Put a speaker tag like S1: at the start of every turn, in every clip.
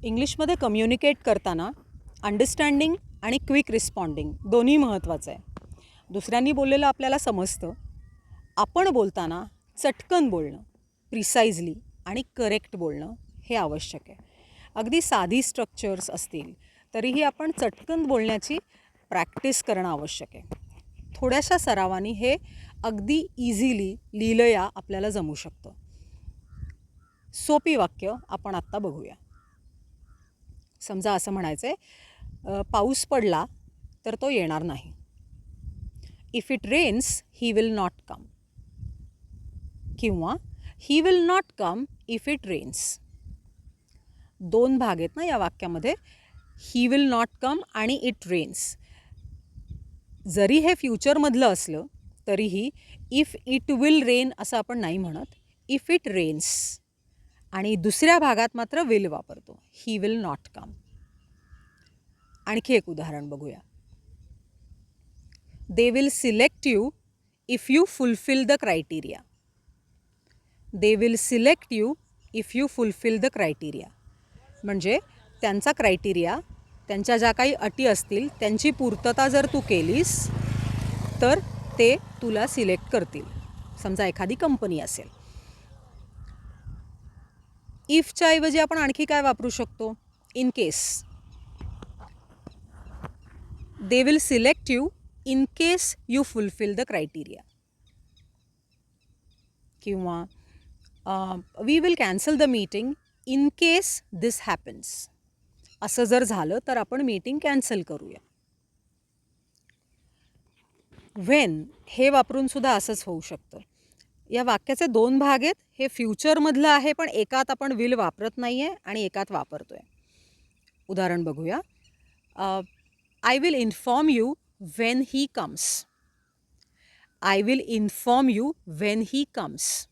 S1: इंग्लिशमध्ये कम्युनिकेट करताना अंडरस्टँडिंग आणि क्विक रिस्पॉन्डिंग दोन्ही महत्त्वाचं आहे. दुसऱ्यांनी बोललेलं आपल्याला समजतं. आपण बोलताना चटकन बोलणं, प्रिसाइजली आणि करेक्ट बोलणं हे आवश्यक आहे. अगदी साधी स्ट्रक्चर्स असतील तरीही आपण चटकन बोलण्याची प्रॅक्टिस करणं आवश्यक आहे. थोड्याशा सरावानी हे अगदी इझिली लिहिलंया आपल्याला जमू शकतं. सोपी वाक्य आपण आत्ता बघूया. समजा असं म्हणायचं आहे, पाऊस पडला तर तो येणार नाही. If it rains he will not come. किंवा he will not come if it rains. दोन भाग आहेत ना या वाक्यामध्ये, ही विल नॉट कम आणि इट रेन्स. जरी हे फ्युचरमधलं असलं तरीही इफ इट विल रेन असं आपण नाही म्हणत, इफ इट रेन्स. आणि दुसऱ्या भागात मात्र विल वापरतो, ही विल नॉट कम. आणखी एक उदाहरण बघूया. दे will select you if you fulfil the criteria. They will select you if you fulfil the criteria. म्हणजे त्यांचा क्रायटेरिया, त्यांच्या ज्या काही अटी असतील त्यांची पूर्तता जर तू केलीस तर ते तुला सिलेक्ट करतील. समजा एखादी कंपनी असेल. इफच्या ऐवजी आपण आणखी काय वापरू शकतो? In case. They will select you in case you fulfil the criteria. किंवा we will cancel the meeting in case this happens. असं जर झालं तर आपण मीटिंग कॅन्सल करूया. व्हेन हे वापरून सुद्धा असंच होऊ शकतं. या वाक्याचे दोन भाग आहेत. हे फ्युचरमधलं आहे पण एकात आपण विल वापरत नाही आहे आणि एकात वापरतो आहे. उदाहरण बघूया. I will inform you when he comes. I will inform you when he comes.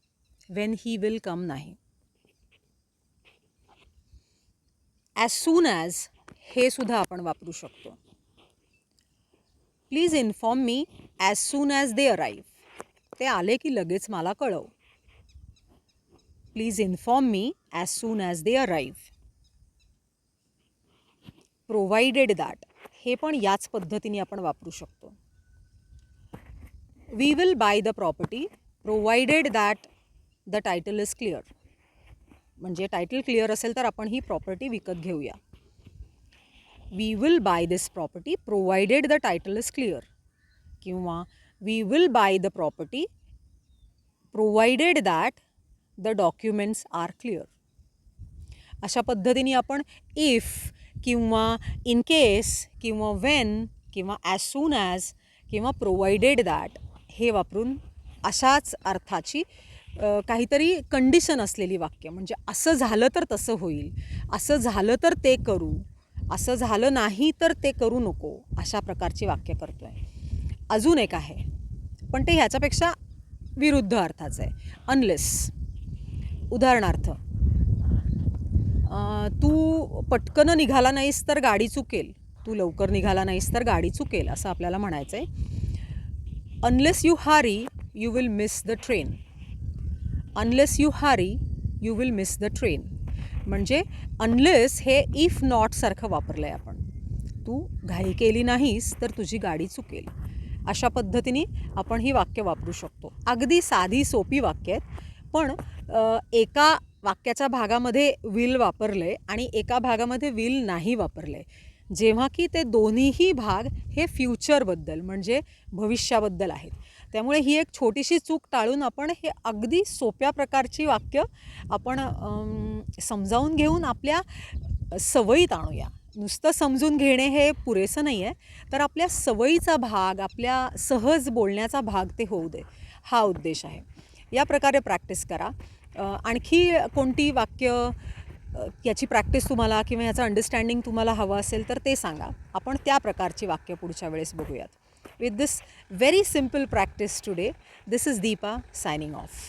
S1: When he will come नाही. ॲज सून ॲज हे सुद्धा आपण वापरू शकतो. Please inform me as soon as they arrive. ते आले की लगेच मला कळव. Please inform me as soon as they arrive. Provided that हे पण याच पद्धतीने आपण वापरू शकतो. We will buy the property provided that the title is clear. म्हणजे टायटल क्लिअर असेल तर आपण ही प्रॉपर्टी विकत घेऊया. We will buy this property provided the title is clear. किंवा we will buy the property provided that the documents are clear. अशा पद्धतीने आपण इफ किंवा इन केस किंवा व्हेन किंवा ॲज सून ॲज किंवा प्रोव्हाइडेड दॅट हे वापरून अशाच अर्थाची काहीतरी कंडिशन असलेली वाक्य, म्हणजे असं झालं तर तसं होईल, असं झालं तर ते करू, असं झालं नाही तर ते करू नको, अशा प्रकारची वाक्य करतो आहे. अजून एक आहे पण ते ह्याच्यापेक्षा विरुद्ध अर्थाचं आहे. अनलेस. उदाहरणार्थ, तू पटकन निघाला नाहीस तर गाडी चुकेल. तू लवकर निघाला नाहीस तर गाडी चुकेल असं आपल्याला म्हणायचं आहे. Unless you Hari you will miss the train. Unless you Hari you will miss the train. म्हणजे अनलेस हे इफ नॉट सारखं वापरलं आहे आपण. तू घाई केली नाहीस तर तुझी गाडी चुकेल. अशा पद्धतीने आपण ही वाक्य वापरू शकतो. अगदी साधी सोपी वाक्य आहेत पण एका वाक्याच्या भागामध्ये विल वापरलं आहे आणि एका भागामध्ये विल नाही वापरलं आहे. जेव्हा की ते दोन्हीही भाग हे फ्युचरबद्दल म्हणजे भविष्याबद्दल आहेत. त्यामुळे ही एक छोटीशी चूक टाळून आपण हे अगदी सोप्या प्रकारची वाक्य आपण समजावून घेऊन आपल्या सवयीत आणूया. नुसतं समजून घेणे हे पुरेसं नाही आहे, तर आपल्या सवयीचा भाग, आपल्या सहज बोलण्याचा भाग ते होऊ दे, हा उद्देश आहे. या प्रकारे प्रॅक्टिस करा. आणखी कोणती वाक्य याची प्रॅक्टिस तुम्हाला किंवा याचं अंडरस्टँडिंग तुम्हाला हवं असेल तर ते सांगा. आपण त्या प्रकारची वाक्य पुढच्या वेळेस बघूयात. With this very simple practice today, this is Deepa signing off.